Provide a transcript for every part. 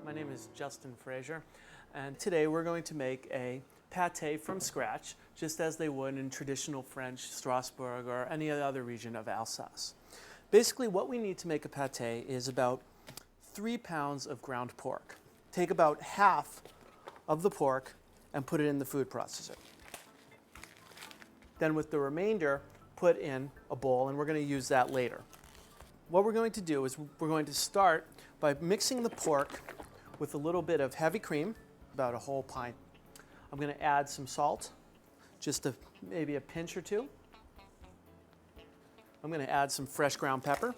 My name is Justin Fraser, and today we're going to make a pâté from scratch, just as they would in traditional French Strasbourg or any other region of Alsace. Basically, what we need to make a pâté is about 3 pounds of ground pork. Take about half of the pork and put it in the food processor. Then with the remainder, put in a bowl, and we're going to use that later. What we're going to do is we're going to start by mixing the pork with a little bit of heavy cream, about a whole pint. I'm going to add some salt, just maybe a pinch or two. I'm going to add some fresh ground pepper.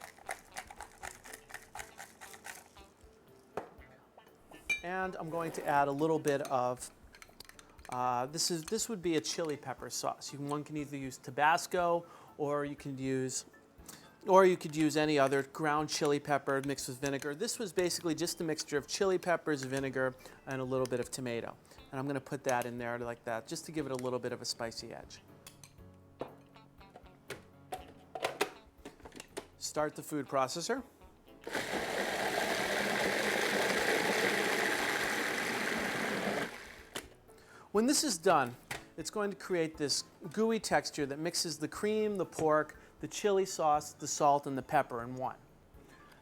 And I'm going to add a little bit of, this would be a chili pepper sauce. One can either use Tabasco or you could use any other ground chili pepper mixed with vinegar. This was basically just a mixture of chili peppers, vinegar, and a little bit of tomato. And I'm going to put that in there like that, just to give it a little bit of a spicy edge. Start the food processor. When this is done, it's going to create this gooey texture that mixes the cream, the pork, the chili sauce, the salt, and the pepper in one.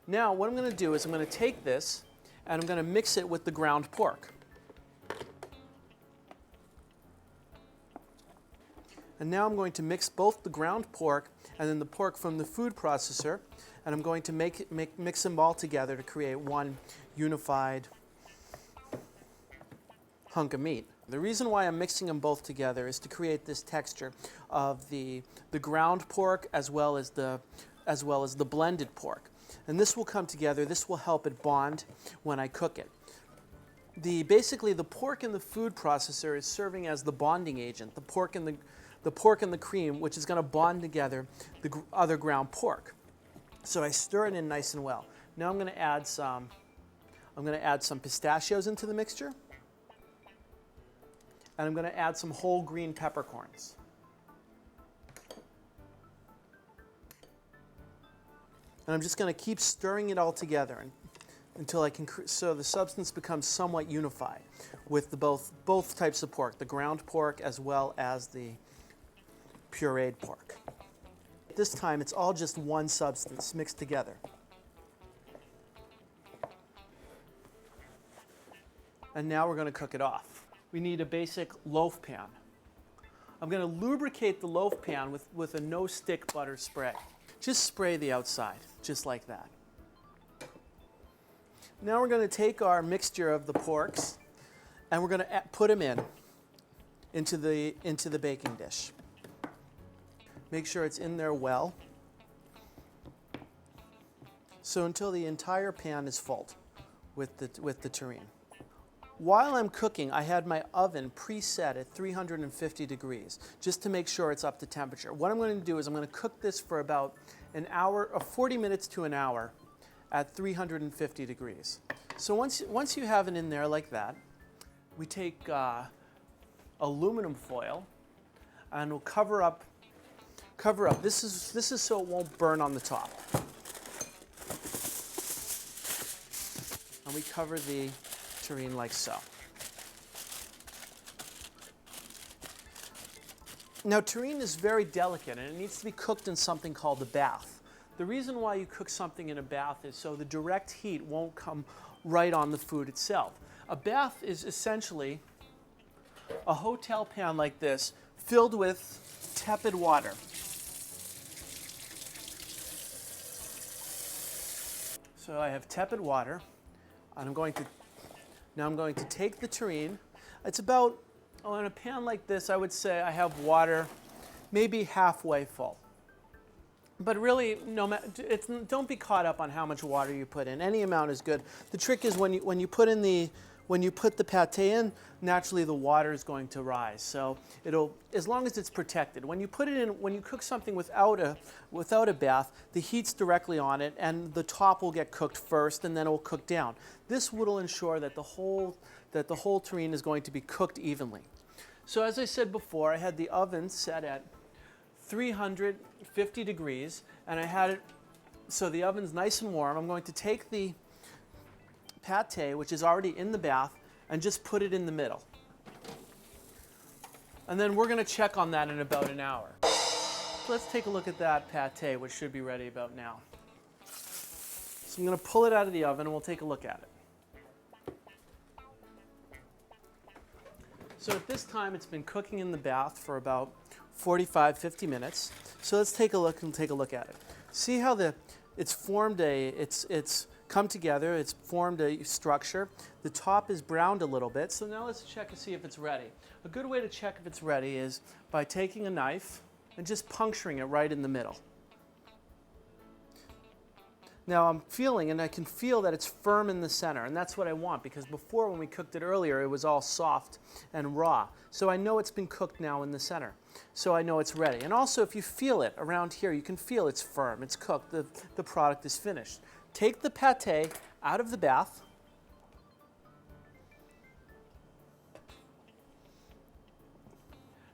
Now, what I'm going to do is I'm going to take this and I'm going to mix it with the ground pork. And now I'm going to mix both the ground pork and then the pork from the food processor, and I'm going to mix them all together to create one unified hunk of meat. The reason why I'm mixing them both together is to create this texture of the ground pork as well as the blended pork. And this will come together. This will help it bond when I cook it. Basically, the pork in the food processor is serving as the bonding agent. The pork and the cream, which is going to bond together the other ground pork. So I stir it in nice and well. Now I'm going to add some pistachios into the mixture. And I'm going to add some whole green peppercorns. And I'm just going to keep stirring it all together until so the substance becomes somewhat unified with both types of pork, the ground pork as well as the pureed pork. This time it's all just one substance mixed together. And now we're going to cook it off. We need a basic loaf pan. I'm going to lubricate the loaf pan with a no-stick butter spray. Just spray the outside, just like that. Now we're going to take our mixture of the porks and we're going to put them into the baking dish. Make sure it's in there well. So until the entire pan is full with the tureen. While I'm cooking, I had my oven preset at 350 degrees, just to make sure it's up to temperature. What I'm going to do is I'm going to cook this for about an hour, or 40 minutes to an hour at 350 degrees. So once you have it in there like that, we take aluminum foil and we'll cover up. This is so it won't burn on the top. And we cover the tureen like so. Now, tureen is very delicate and it needs to be cooked in something called a bath. The reason why you cook something in a bath is so the direct heat won't come right on the food itself. A bath is essentially a hotel pan like this filled with tepid water. So I have tepid water, and I'm going to take the tureen. It's about, in a pan like this, I would say I have water maybe halfway full. But really, don't be caught up on how much water you put in. Any amount is good. The trick is when you put the pâté in, naturally the water is going to rise. So as long as it's protected. When you cook something without a bath, the heat's directly on it, and the top will get cooked first, and then it will cook down. This will ensure that the whole tureen is going to be cooked evenly. So as I said before, I had the oven set at 350 degrees, and I had it so the oven's nice and warm. I'm going to take the pâté, which is already in the bath, and just put it in the middle. And then we're going to check on that in about an hour. So let's take a look at that pâté, which should be ready about now. So I'm going to pull it out of the oven and we'll take a look at it. So at this time, it's been cooking in the bath for about 45-50 minutes. So let's take a look and take a look at it. See how it's formed it's come together, it's formed a structure. The top is browned a little bit. So now let's check to see if it's ready. A good way to check if it's ready is by taking a knife and just puncturing it right in the middle. Now I'm feeling, and I can feel that it's firm in the center, and that's what I want, because before when we cooked it earlier, it was all soft and raw. So I know it's been cooked now in the center. So I know it's ready. And also if you feel it around here, you can feel it's firm, it's cooked, the product is finished. Take the pâté out of the bath.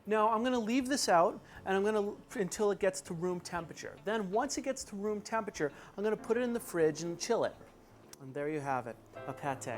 Now I'm going to leave this out, and I'm going to until it gets to room temperature. Then once it gets to room temperature, I'm going to put it in the fridge and chill it. And there you have it, a pâté.